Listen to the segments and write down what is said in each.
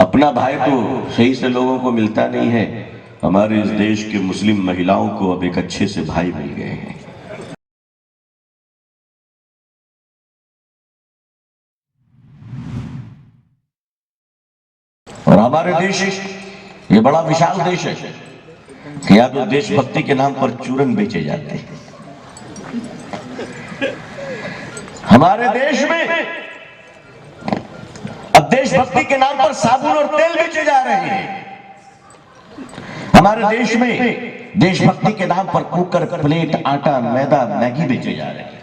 अपना भाई तो सही से लोगों को मिलता नहीं है। हमारे इस देश के मुस्लिम महिलाओं को अब एक अच्छे से भाई मिल गए हैं। और हमारे देश ये बड़ा विशाल देश है कि यहाँ तो देशभक्ति के नाम पर चूरन बेचे जाते हैं। हमारे देश में अब देशभक्ति के नाम पर साबुन और तेल बेचे जा रहे हैं। हमारे देश में देशभक्ति के नाम पर कुकर, प्लेट, आटा, मैदा, मैगी बेचे जा रहे हैं।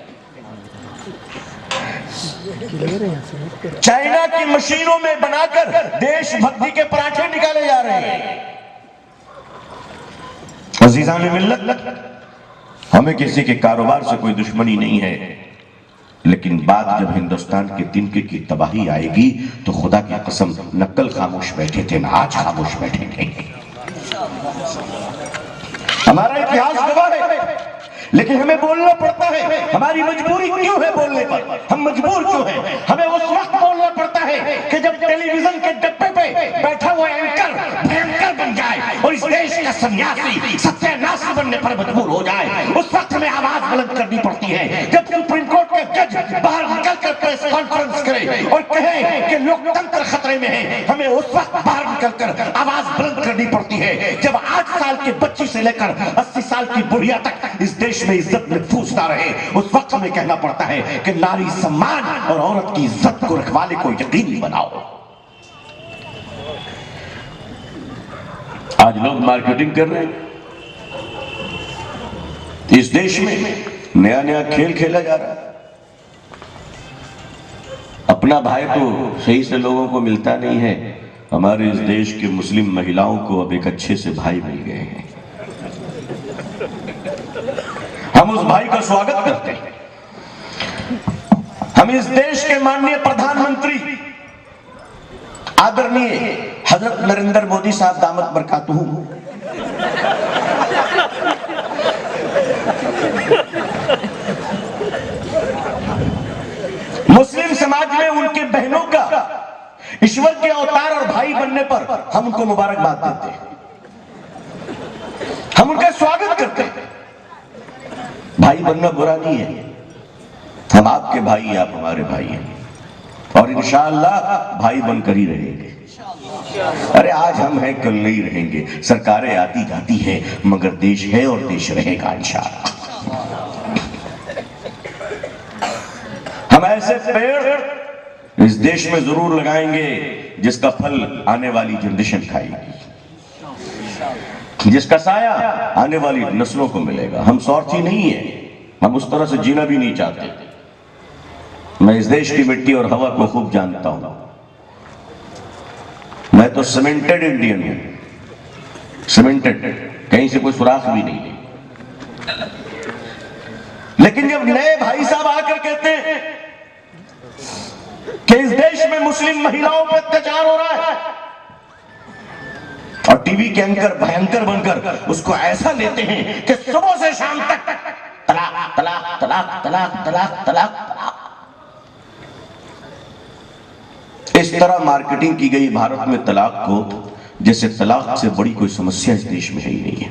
चाइना की मशीनों में बनाकर देशभक्ति के पराठे निकाले जा रहे हैं। अजीजान मिल्लत, हमें किसी के कारोबार से कोई दुश्मनी नहीं है, लेकिन बात जब हिंदुस्तान के तिनके की तबाही आएगी तो खुदा की कसम न कल खामोश बैठे थे, न आज खामोश बैठेंगे। हमारा इतिहास गवाह है, लेकिन हमें बोलना पड़ता है। हमारी मजबूरी क्यों है बोलने पर? हम मजबूर क्यों हैं? हमें उस वक्त बोलना पड़ता है कि जब टेलीविजन के डब्बे पे बैठा हुआ एंकर भयंकर बन जाए और इस देश का सन्यासी सत्यानाशी बनने पर मजबूर हो जाए, उस वक्त हमें आवाज बुलंद करनी पड़ती है। जब सुप्रीम कोर्ट के जज बाहर निकलकर प्रेस कॉन्फ्रेंस करे और कहे कि लोकतंत्र खतरे में है, हमें उस वक्त बाहर निकलकर आवाज बुलंद करनी पड़ती है। जब 8 साल के बच्ची से लेकर 80 साल की बुढ़िया तक इस देश में इज्जत में फूसता रहे, उस वक्त हमें कहना पड़ता है कि नारी सम्मान और औरत की इज्जत को रखवाले को यकीनी बनाओ। आज लोग मार्केटिंग कर रहे हैं। इस देश में नया नया खेल खेला जा रहा है। अपना भाई तो सही से लोगों को मिलता नहीं है। हमारे इस देश के मुस्लिम महिलाओं को अब एक अच्छे से भाई मिल गए हैं। हम उस भाई का स्वागत करते हैं। हम इस देश के माननीय प्रधानमंत्री आदरणीय हजरत नरेंद्र मोदी साहब दामत बरकातहू मुस्लिम समाज में उनके बहनों का ईश्वर के अवतार और भाई बनने पर हम उनको मुबारकबाद देते हैं। हम उनका स्वागत करते हैं। भाई बनना बुरा नहीं है। हम आपके भाई, आप हमारे भाई हैं और इंशाअल्लाह भाई बनकर ही रहेंगे। अरे आज हम हैं, कल नहीं रहेंगे। सरकारें आती जाती हैं, मगर देश है और देश रहेगा इंशाअल्लाह। हम ऐसे पेड़ इस देश में जरूर लगाएंगे जिसका फल आने वाली जनरेशन खाएगी, जिसका साया आने वाली नस्लों को मिलेगा। हम स्वार्थी नहीं है, हम उस तरह से जीना भी नहीं चाहते। मैं इस देश की मिट्टी और हवा को खूब जानता हूं। मैं तो सीमेंटेड इंडियन हूं, सीमेंटेड, कहीं से कोई सुराख भी नहीं। लेकिन जब नए भाई साहब आकर कहते हैं कि इस देश में मुस्लिम महिलाओं पर अत्याचार हो रहा है और टीवी के एंकर भयंकर बनकर उसको ऐसा लेते हैं कि सुबह से शाम तक तलाक तलाक तलाक तलाक तलाक तलाक, इस तरह मार्केटिंग की गई भारत में तलाक को, जैसे तलाक से बड़ी कोई समस्या इस देश में है ही नहीं है।